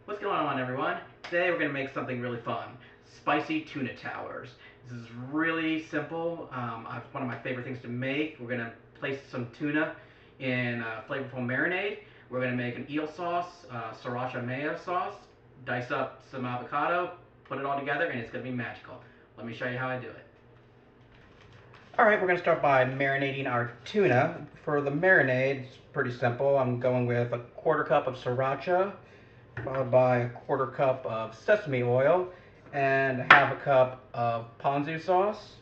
What's going on, everyone? Today we're going to make something really fun. Spicy tuna towers. This is really simple. It's one of my favorite things to make. We're going to place some tuna in flavorful marinade. We're going to make an eel sauce, Sriracha mayo sauce, dice up some avocado, put it all together, and it's going to be magical. Let me show you how I do it. Alright, we're going to start by marinating our tuna. For the marinade, it's pretty simple. I'm going with a 1/4 cup of sriracha, followed by a 1/4 cup of sesame oil, and 1/2 cup of ponzu sauce,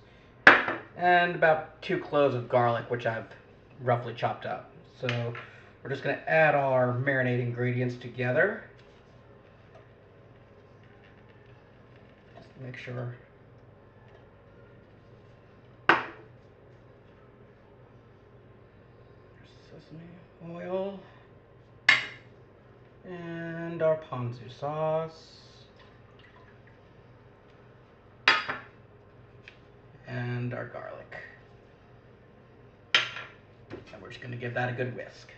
and about 2 cloves of garlic, which I've roughly chopped up. So we're just going to add our marinade ingredients together. Just make sure. Sesame oil and our ponzu sauce and our garlic, and we're just going to give that a good whisk.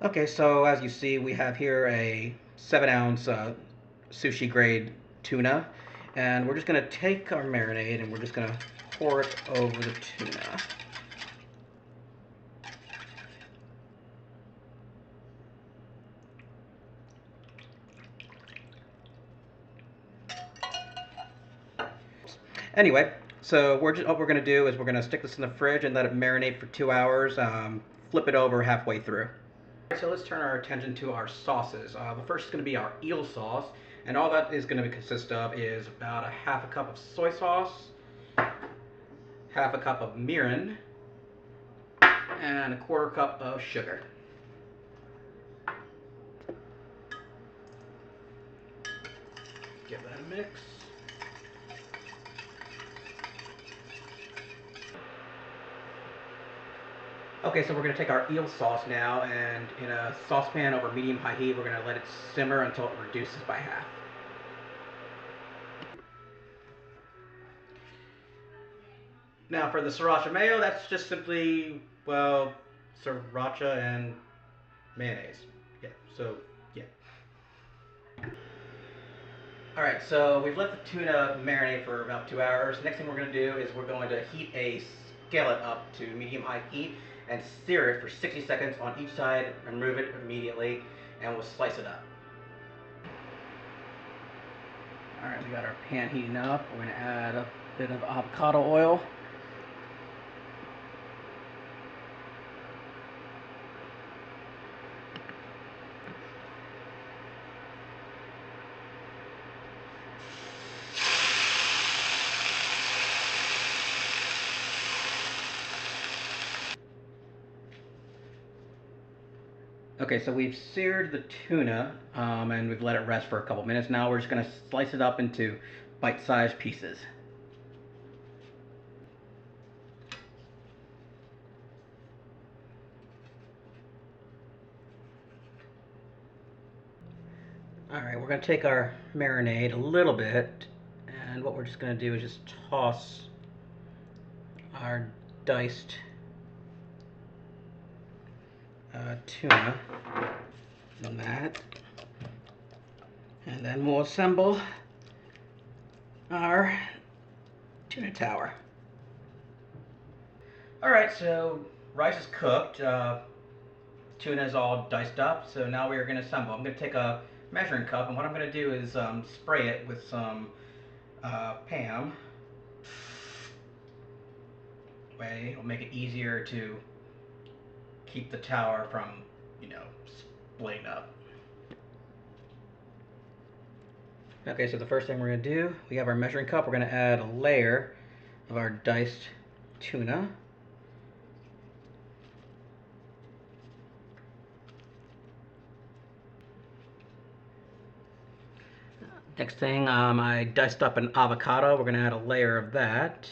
Okay, so as you see, we have here a 7-ounce sushi-grade tuna, and we're just going to take our marinade and we're just going to pour it over the tuna. Anyway, so what we're going to do is we're going to stick this in the fridge and let it marinate for 2 hours, flip it over halfway through. So let's turn our attention to our sauces. The first is going to be our eel sauce, and all that is going to consist of is about 1/2 cup of soy sauce, 1/2 cup of mirin, and 1/4 cup of sugar. Give that a mix. Okay, so we're going to take our eel sauce now, and in a saucepan over medium-high heat, we're going to let it simmer until it reduces by half. Now for the sriracha mayo, that's just simply, well, sriracha and mayonnaise. Yeah. Alright, so we've let the tuna marinate for about 2 hours. Next thing we're going to do is we're going to heat a skillet up to medium-high heat and sear it for 60 seconds on each side, remove it immediately, and we'll slice it up. Alright, we got our pan heating up. We're going to add a bit of avocado oil. Okay, so we've seared the tuna and we've let it rest for a couple minutes. Now we're just going to slice it up into bite-sized pieces. Alright, we're going to take our marinade a little bit, and what we're just going to do is just toss our diced tuna in that, and then we'll assemble our tuna tower. Alright, so rice is cooked, tuna is all diced up, so now we are going to assemble. I'm going to take a measuring cup, and what I'm going to do is spray it with some Pam. It'll make it easier to keep the tower from, splitting up. Okay, so the first thing we're going to do, we have our measuring cup. We're going to add a layer of our diced tuna. Next thing, I diced up an avocado. We're going to add a layer of that.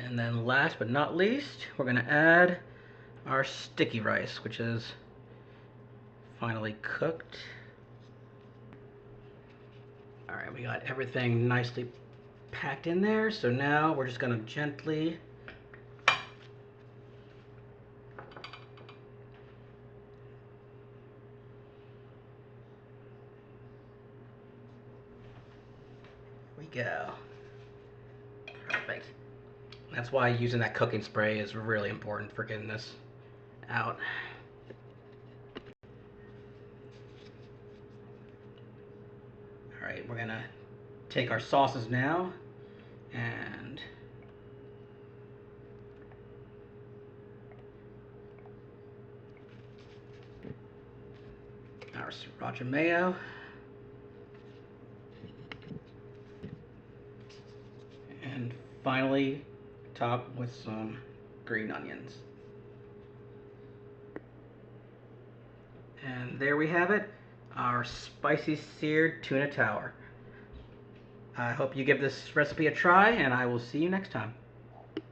And then last but not least, we're going to add our sticky rice, which is finally cooked. All right, we got everything nicely packed in there. So now we're just gonna gently go. Perfect. That's why using that cooking spray is really important for getting this out. All right, we're gonna take our sauces now and our Sriracha Mayo. And finally, top with some green onions. And there we have it, our spicy seared tuna tower. I hope you give this recipe a try, and I will see you next time.